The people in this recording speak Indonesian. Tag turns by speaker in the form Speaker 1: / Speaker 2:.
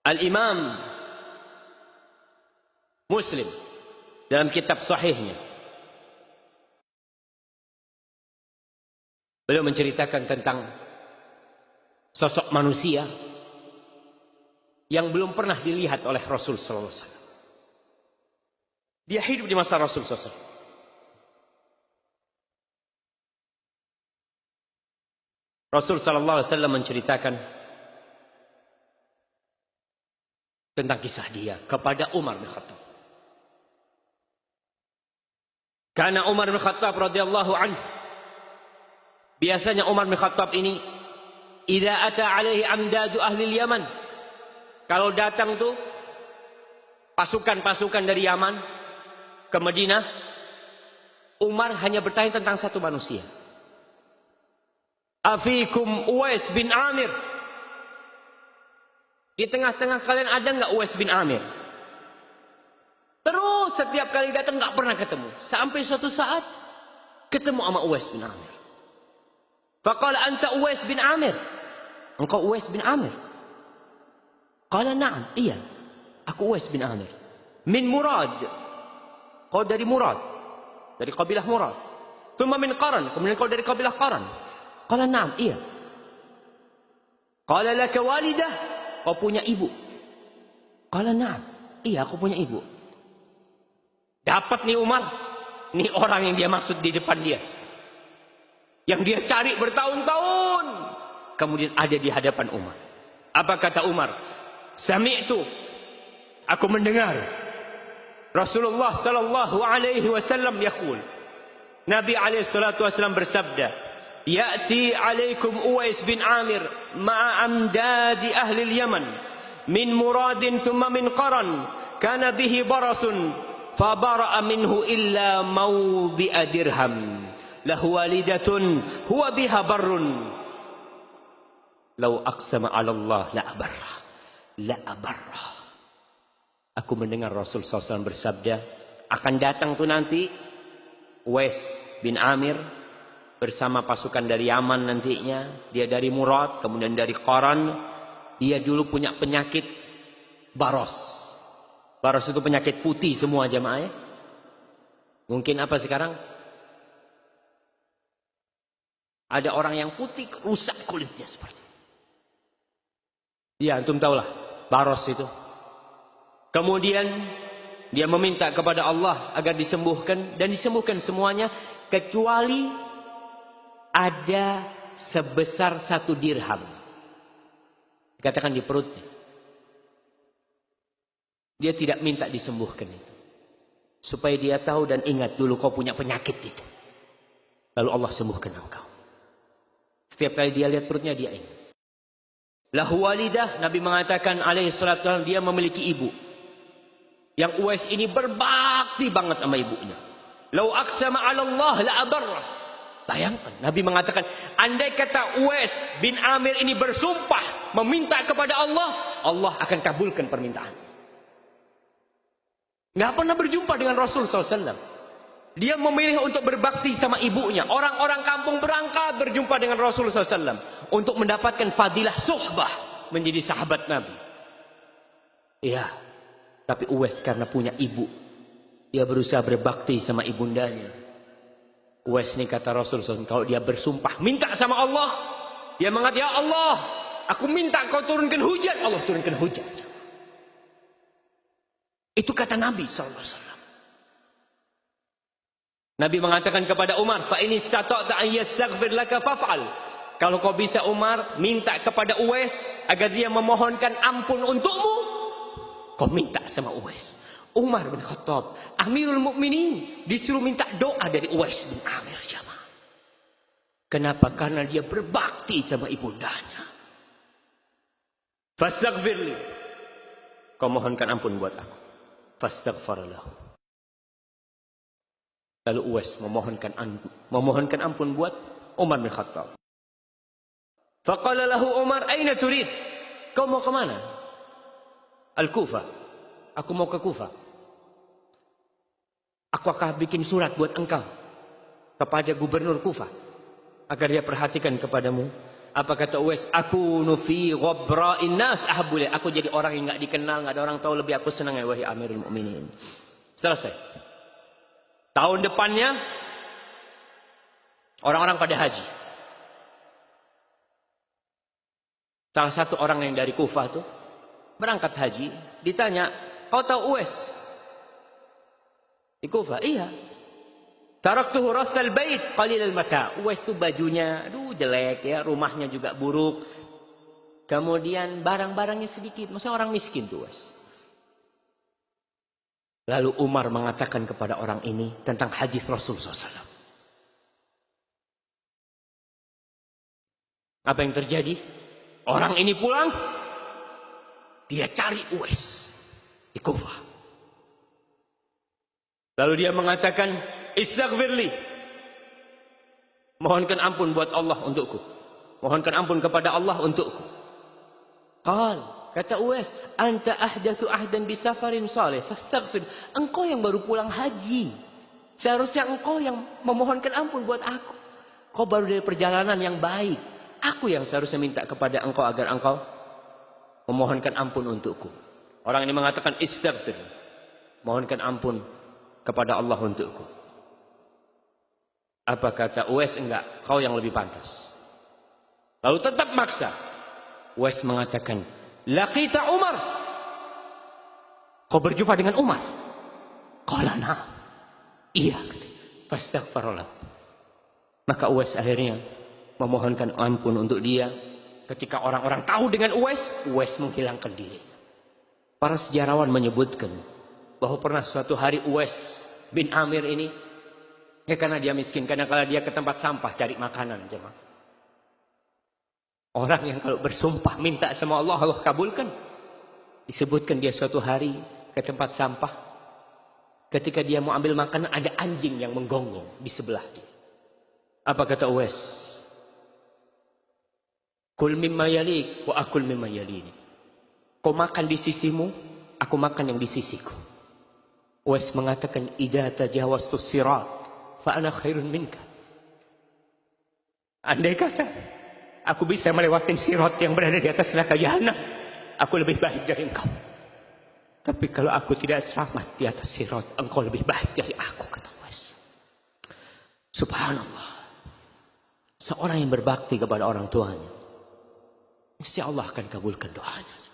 Speaker 1: Al-Imam Muslim dalam kitab sahihnya, beliau menceritakan tentang sosok manusia yang belum pernah dilihat oleh Rasul sallallahu alaihi wasallam. Dia hidup di masa Rasul sallallahu alaihi wasallam. Rasul sallallahu alaihi wasallam menceritakan tentang kisah dia kepada Umar bin Khattab. Karena Umar bin Khattab radhiyallahu anhu, biasanya Umar bin Khattab ini idza ata alaihi amdadu ahli Yaman, kalau datang tuh pasukan-pasukan dari Yaman ke Madinah, Umar hanya bertanya tentang satu manusia. Afikum Uwais bin Amir. Di tengah-tengah kalian ada nggak Uwais bin Amir? Terus setiap kali datang nggak pernah ketemu. Sampai suatu saat ketemu sama Uwais bin Amir. Faqala anta Uwais bin Amir. Engkau Uwais bin Amir? Qala na'am, iya. Aku Uwais bin Amir. Min Murad. Kau dari Murad. Dari kabilah Murad. Thumma min Qaran. Kemudian kau dari kabilah Qaran. Qala na'am, iya. Qala laka walidah. Kau punya ibu? Qala na'am, iya aku punya ibu. Dapat nih Umar, nih orang yang dia maksud di depan dia, yang dia cari bertahun-tahun, kemudian ada di hadapan Umar. Apa kata Umar? Sami'tu, aku mendengar Rasulullah sallallahu alaihi wasallam yaqul, Nabi alaihi salatu wasallam bersabda, Ya'ti alaikum Uwais bin Amir ma'a amdadi ahli Yaman min Muradin thumma min Qaran kana bihi barasun fabara'a minhu illa mawdi'a dirham lahu walidatun huwa biha barrun law aqsama 'ala Allah la abarra. Aku mendengar Rasul SAW bersabda, akan datang tuh nanti Uwais bin Amir bersama pasukan dari Yaman nantinya. Dia dari Murad, kemudian dari Qaran. Dia dulu punya penyakit baros. Baros itu penyakit putih semua jamaah ya. Mungkin apa sekarang? Ada orang yang putih rusak kulitnya seperti itu. Ya antum tahulah baros itu. Kemudian dia meminta kepada Allah agar disembuhkan, dan disembuhkan semuanya kecuali ada sebesar 1 dirham. Dikatakan di perutnya. Dia tidak minta disembuhkan itu. Supaya dia tahu dan ingat dulu kau punya penyakit itu. Lalu Allah sembuhkan engkau. Setiap kali dia lihat perutnya dia ingat. Lahu walidah, Nabi mengatakan alaihi salatu wasallam, dia memiliki ibu. Yang Uwais ini berbakti banget sama ibunya. Lau aqsama 'ala Allah la abarrah. Bayangkan, Nabi mengatakan, andai kata Uwais bin Amir ini bersumpah meminta kepada Allah, Allah akan kabulkan permintaan. Nggak pernah berjumpa dengan Rasul SAW. Dia memilih untuk berbakti sama ibunya. Orang-orang kampung berangkat berjumpa dengan Rasul SAW untuk mendapatkan fadilah suhbah, menjadi sahabat Nabi. Iya, tapi Uwais karena punya ibu, dia berusaha berbakti sama ibundanya. Uwais ini kata Rasul SAW, kalau dia bersumpah minta sama Allah, dia mengatakan, ya Allah, aku minta kau turunkan hujan. Allah turunkan hujan. Itu kata Nabi SAW. Nabi mengatakan kepada Umar, fa in istata'ta an yastaghfir laka faf'al. Kalau kau bisa Umar, minta kepada Uwais agar dia memohonkan ampun untukmu, kau minta sama Uwais. Umar bin Khattab, Amirul Mukminin, disuruh minta doa dari Uwais bin Amir jamaah. Kenapa? Karena dia berbakti sama ibundanya. Fastaghfirli, kau mohonkan ampun buat aku. Fastaghfar lahu. Lalu Uwais memohonkan ampun buat Umar bin Khattab. Faqala lahu Umar, aina turid? Kau mau ke mana? Al-Kufah. Aku mau ke Kufah. Aku akan bikin surat buat engkau kepada gubernur Kufah agar dia perhatikan kepadamu, Apa kata Uwais? Aku nufi ghabra'in nas ahabbu li. Aku jadi orang yang enggak dikenal, enggak ada orang tahu, lebih aku senang ya wahai Amirul Mukminin. Selesai. Tahun depannya orang-orang pada haji. Salah satu orang yang dari Kufah tuh berangkat haji, ditanya, "Kau tahu Uwais?" Di Kufah, "Iya." Taraktuhu rathal bait qalilal mata. Uwais itu bajunya aduh jelek ya, rumahnya juga buruk. Kemudian barang-barangnya sedikit, maksudnya orang miskin tuh Uwais. Lalu Umar mengatakan kepada orang ini tentang hadis Rasulullah SAW. Apa yang terjadi? Orang ini pulang, dia cari Uwais di Kufah. Lalu dia mengatakan, "Istaghfirli." Mohonkan ampun buat Allah untukku. Mohonkan ampun kepada Allah untukku. Kata Uwais, "Anta ahdatsu ahdan bi safarin salih, fastaghfir." Engkau yang baru pulang haji. Seharusnya engkau yang memohonkan ampun buat aku. Kau baru dari perjalanan yang baik. Aku yang seharusnya minta kepada engkau agar engkau memohonkan ampun untukku. Orang ini mengatakan, "Istaghfir." Mohonkan ampun kepada Allah untukku. Apa kata Uwais? Enggak, kau yang lebih pantas. Lalu tetap maksa. Uwais mengatakan, "Laqita Umar." Kau berjumpa dengan Umar? Qala na'am. Iya. Fastaghfirullah. Maka Uwais akhirnya memohonkan ampun untuk dia. Ketika orang-orang tahu dengan Uwais, Uwais menghilangkan dirinya. Para sejarawan menyebutkan bahwa pernah suatu hari Uwais bin Amir ini, ya karena dia miskin, kadang-kala dia ke tempat sampah cari makanan, jemaah. Orang yang kalau bersumpah minta sama Allah, Allah kabulkan. Disebutkan dia suatu hari ke tempat sampah. Ketika dia mau ambil makanan, ada anjing yang menggonggong di sebelah dia. Apa kata Uwais? Kul mimma yalik wa akul mimma yalini. Kau makan di sisimu, aku makan yang di sisiku. Uwais mengatakan, "Idza tajawaztu sirat fa ana khairun minka." Andai kata aku bisa melewati sirat yang berada di atas neraka jahanam, aku lebih baik dari engkau. Tapi kalau aku tidak selamat di atas sirat, engkau lebih baik dari aku, kata Uwais. Subhanallah. Seorang yang berbakti kepada orang tuanya, mesti Allah akan kabulkan doanya.